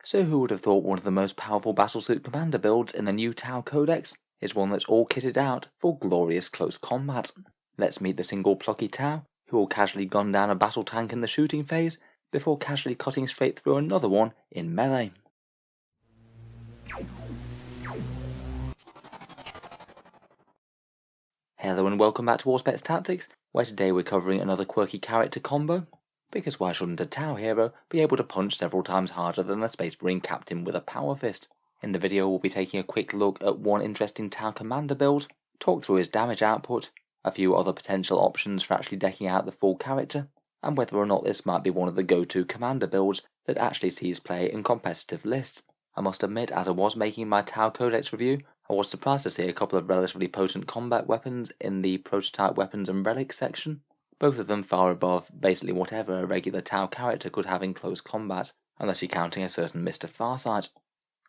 So who would have thought one of the most powerful battlesuit commander builds in the new Tau Codex is one that's all kitted out for glorious close combat? Let's meet the single plucky Tau, who will casually gun down a battle tank in the shooting phase, before casually cutting straight through another one in melee. Hello and welcome back to Auspex Tactics, where today we're covering another quirky character combo. Because why shouldn't a Tau hero be able to punch several times harder than a Space Marine captain with a power fist? In the video we'll be taking a quick look at one interesting Tau commander build, talk through his damage output, a few other potential options for actually decking out the full character, and whether or not this might be one of the go-to commander builds that actually sees play in competitive lists. I must admit, as I was making my Tau Codex review, I was surprised to see a couple of relatively potent combat weapons in the prototype weapons and relics section, both of them far above basically whatever a regular Tau character could have in close combat, unless you're counting a certain Mr. Farsight.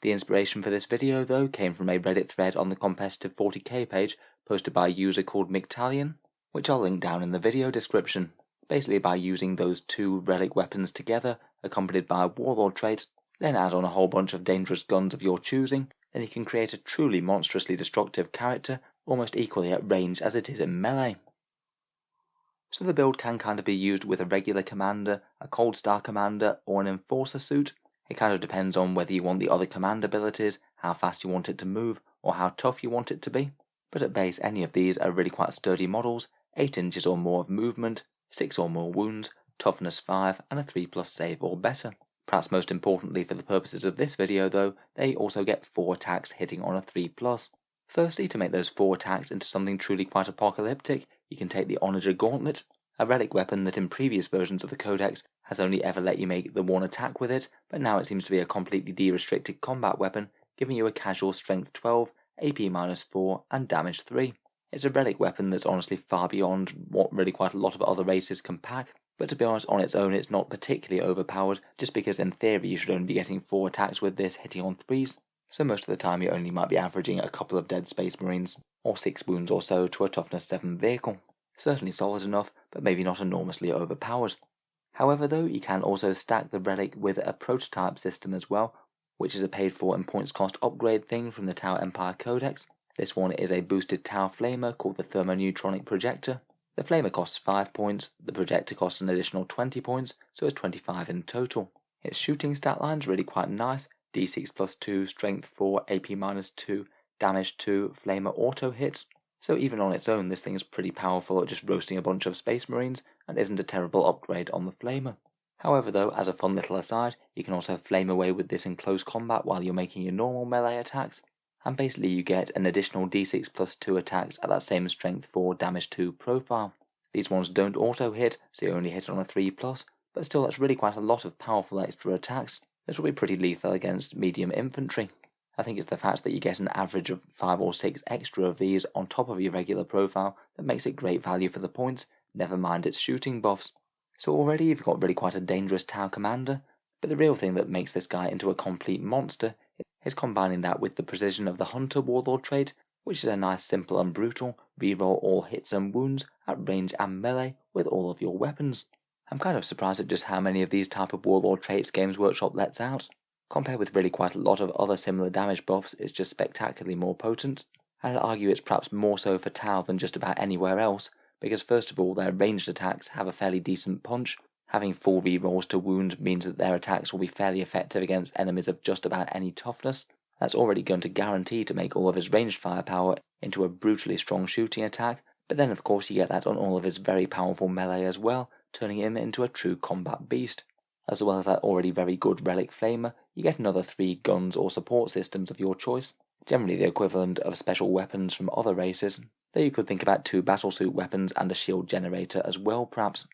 The inspiration for this video though came from a Reddit thread on the competitive 40k page posted by a user called Mictalion, which I'll link down in the video description. Basically by using those two relic weapons together, accompanied by a warlord trait, then add on a whole bunch of dangerous guns of your choosing, then you can create a truly monstrously destructive character, almost equally at range as it is in melee. So the build can kind of be used with a regular commander, a cold star commander, or an enforcer suit. It kind of depends on whether you want the other command abilities, how fast you want it to move, or how tough you want it to be. But at base, any of these are really quite sturdy models, 8 inches or more of movement, 6 or more wounds, toughness 5, and a 3+ save or better. Perhaps most importantly for the purposes of this video though, they also get 4 attacks hitting on a 3+. Firstly, to make those 4 attacks into something truly quite apocalyptic, you can take the Onager Gauntlet, a relic weapon that in previous versions of the Codex has only ever let you make the one attack with it, but now it seems to be a completely de-restricted combat weapon, giving you a casual strength 12, AP -4, and damage 3. It's a relic weapon that's honestly far beyond what really quite a lot of other races can pack, but to be honest, on its own it's not particularly overpowered, just because in theory you should only be getting 4 attacks with this hitting on 3s, so most of the time you only might be averaging a couple of dead Space Marines, or 6 wounds or so to a toughness 7 vehicle. Certainly solid enough, but maybe not enormously overpowered. However though, you can also stack the relic with a prototype system as well, which is a paid for and points cost upgrade thing from the Tau Empire Codex. This one is a boosted Tau Flamer called the Thermoneutronic Projector. The Flamer costs 5 points, the Projector costs an additional 20 points, so it's 25 in total. Its shooting stat line's really quite nice, D6+2, Strength 4, AP -2, Damage 2, Flamer auto hits. So even on its own this thing is pretty powerful at just roasting a bunch of Space Marines, and isn't a terrible upgrade on the Flamer. However though, as a fun little aside, you can also flame away with this in close combat while you're making your normal melee attacks, and basically you get an additional D6+2 attacks at that same Strength 4, Damage 2 profile. These ones don't auto hit, so you only hit on a 3+, but still that's really quite a lot of powerful extra attacks. This will be pretty lethal against medium infantry. I think it's the fact that you get an average of 5 or 6 extra of these on top of your regular profile that makes it great value for the points, never mind its shooting buffs. So already you've got really quite a dangerous Tau commander, but the real thing that makes this guy into a complete monster is combining that with the precision of the Hunter Warlord trait, which is a nice simple and brutal reroll all hits and wounds at range and melee with all of your weapons. I'm kind of surprised at just how many of these type of Warlord traits Games Workshop lets out. Compared with really quite a lot of other similar damage buffs, it's just spectacularly more potent, and I'd argue it's perhaps more so for Tau than just about anywhere else, because first of all their ranged attacks have a fairly decent punch. Having full rerolls to wound means that their attacks will be fairly effective against enemies of just about any toughness. That's already going to guarantee to make all of his ranged firepower into a brutally strong shooting attack, but then of course you get that on all of his very powerful melee as well, turning him into a true combat beast. As well as that already very good relic flamer, you get another 3 guns or support systems of your choice, generally the equivalent of special weapons from other races, though you could think about 2 battlesuit weapons and a shield generator as well perhaps.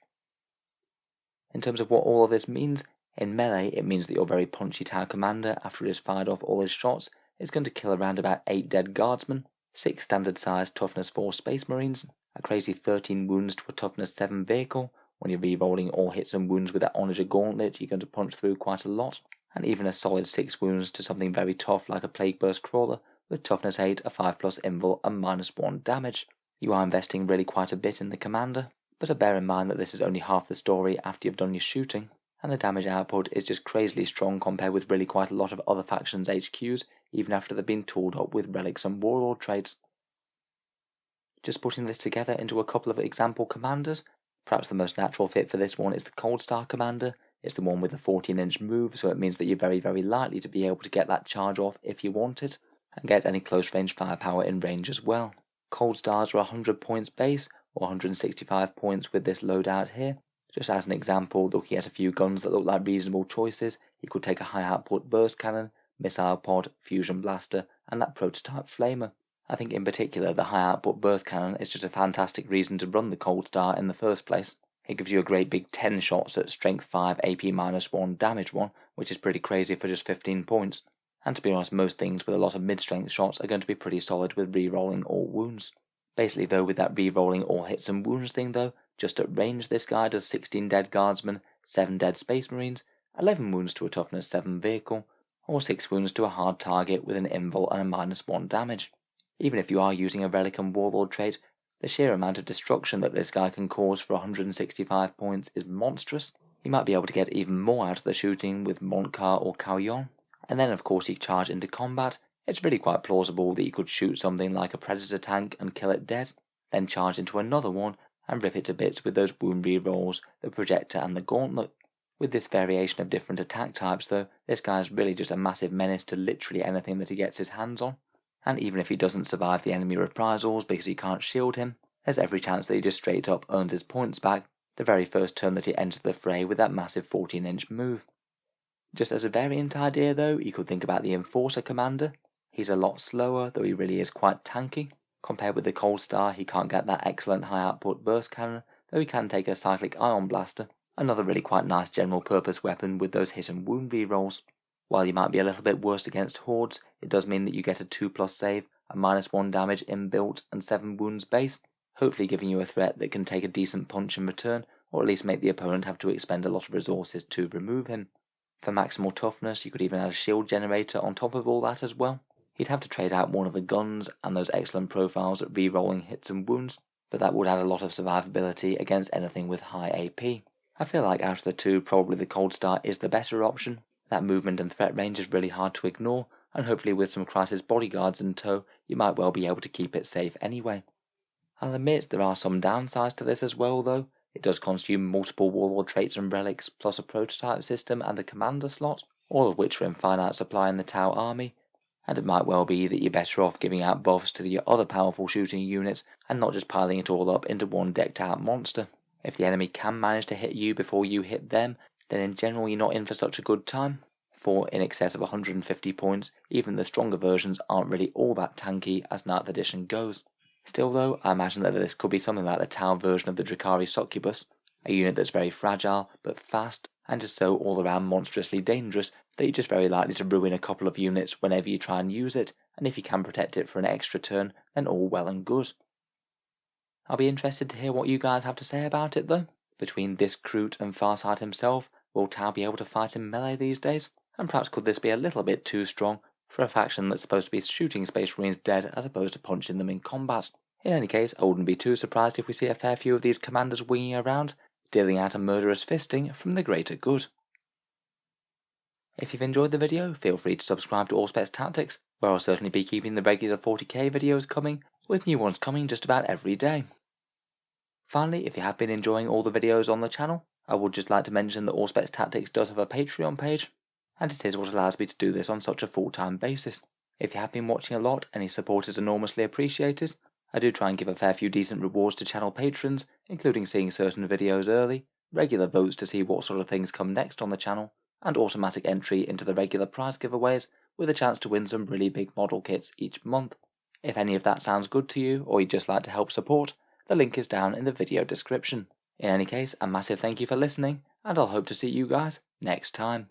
In terms of what all of this means, in melee it means that your very punchy Tau commander, after it has fired off all his shots, is going to kill around about 8 dead guardsmen, 6 standard size toughness 4 Space Marines, a crazy 13 wounds to a toughness 7 vehicle. When you're re-rolling all hits and wounds with that Onager Gauntlet, you're going to punch through quite a lot, and even a solid 6 wounds to something very tough like a Plague Burst Crawler with toughness 8, a 5+ invul, and -1 damage. You are investing really quite a bit in the commander, but bear in mind that this is only half the story after you've done your shooting. and the damage output is just crazily strong compared with really quite a lot of other factions' HQs, even after they've been tooled up with relics and warlord traits. Just putting this together into a couple of example commanders, perhaps the most natural fit for this one is the Cold Star commander. It's the one with the 14-inch move, so it means that you're very likely to be able to get that charge off if you want it, and get any close range firepower in range as well. Cold Stars are 100 points base, or 165 points with this loadout here. Just as an example, looking at a few guns that look like reasonable choices, you could take a high output burst cannon, missile pod, fusion blaster, and that prototype flamer. I think in particular the high output burst cannon is just a fantastic reason to run the Cold Star in the first place. It gives you a great big 10 shots at strength 5 AP-1 damage 1, which is pretty crazy for just 15 points. And to be honest, most things with a lot of mid-strength shots are going to be pretty solid with re-rolling all wounds. Basically though, with that re-rolling all hits and wounds thing though, just at range this guy does 16 dead guardsmen, 7 dead space marines, 11 wounds to a toughness 7 vehicle, or 6 wounds to a hard target with an invul and a -1 damage. Even if you are using a relic and warlord trait, the sheer amount of destruction that this guy can cause for 165 points is monstrous. You might be able to get even more out of the shooting with Montcar or Caillon, and then of course you charge into combat. It's really quite plausible that you could shoot something like a Predator tank and kill it dead, then charge into another one and rip it to bits with those wound rerolls, the projector and the gauntlet. With this variation of different attack types though, this guy is really just a massive menace to literally anything that he gets his hands on. And even if he doesn't survive the enemy reprisals because you can't shield him, there's every chance that he just straight up earns his points back the very first turn that he enters the fray with that massive 14-inch move. Just as a variant idea though, you could think about the Enforcer commander. He's a lot slower, though he really is quite tanky. Compared with the Cold Star, he can't get that excellent high output burst cannon, though he can take a cyclic ion blaster, another really quite nice general purpose weapon with those hit and wound rerolls. While you might be a little bit worse against hordes, it does mean that you get a 2+ save, a -1 damage inbuilt, and 7 wounds base, hopefully giving you a threat that can take a decent punch in return, or at least make the opponent have to expend a lot of resources to remove him. For maximal toughness, you could even add a shield generator on top of all that as well. You'd have to trade out one of the guns and those excellent profiles at re-rolling hits and wounds, but that would add a lot of survivability against anything with high AP. I feel like out of the two, probably the Cold Star is the better option. That movement and threat range is really hard to ignore, and hopefully with some crisis bodyguards in tow, you might well be able to keep it safe anyway. I'll admit there are some downsides to this as well though. It does consume multiple warlord traits and relics, plus a prototype system and a commander slot, all of which are in finite supply in the Tau army, and it might well be that you're better off giving out buffs to your other powerful shooting units and not just piling it all up into one decked out monster. If the enemy can manage to hit you before you hit them, then in general you're not in for such a good time. For in excess of 150 points, even the stronger versions aren't really all that tanky as 9th edition goes. Still though, I imagine that this could be something like the Tau version of the Drakari Succubus, a unit that's very fragile but fast, and is so all around monstrously dangerous that you're just very likely to ruin a couple of units whenever you try and use it, and if you can protect it for an extra turn, then all well and good. I'll be interested to hear what you guys have to say about it though. Between this Kroot and Farsight himself, will Tau be able to fight in melee these days? And perhaps could this be a little bit too strong for a faction that's supposed to be shooting Space Marines dead as opposed to punching them in combat? In any case, I wouldn't be too surprised if we see a fair few of these commanders winging around, dealing out a murderous fisting from the greater good. If you've enjoyed the video, feel free to subscribe to Auspex Tactics, where I'll certainly be keeping the regular 40k videos coming, with new ones coming just about every day. Finally, if you have been enjoying all the videos on the channel, I would just like to mention that Auspex Tactics does have a Patreon page, and it is what allows me to do this on such a full-time basis. If you have been watching a lot, any support is enormously appreciated. I do try and give a fair few decent rewards to channel patrons, including seeing certain videos early, regular votes to see what sort of things come next on the channel, and automatic entry into the regular prize giveaways with a chance to win some really big model kits each month. If any of that sounds good to you, or you'd just like to help support, the link is down in the video description. In any case, a massive thank you for listening, and I'll hope to see you guys next time.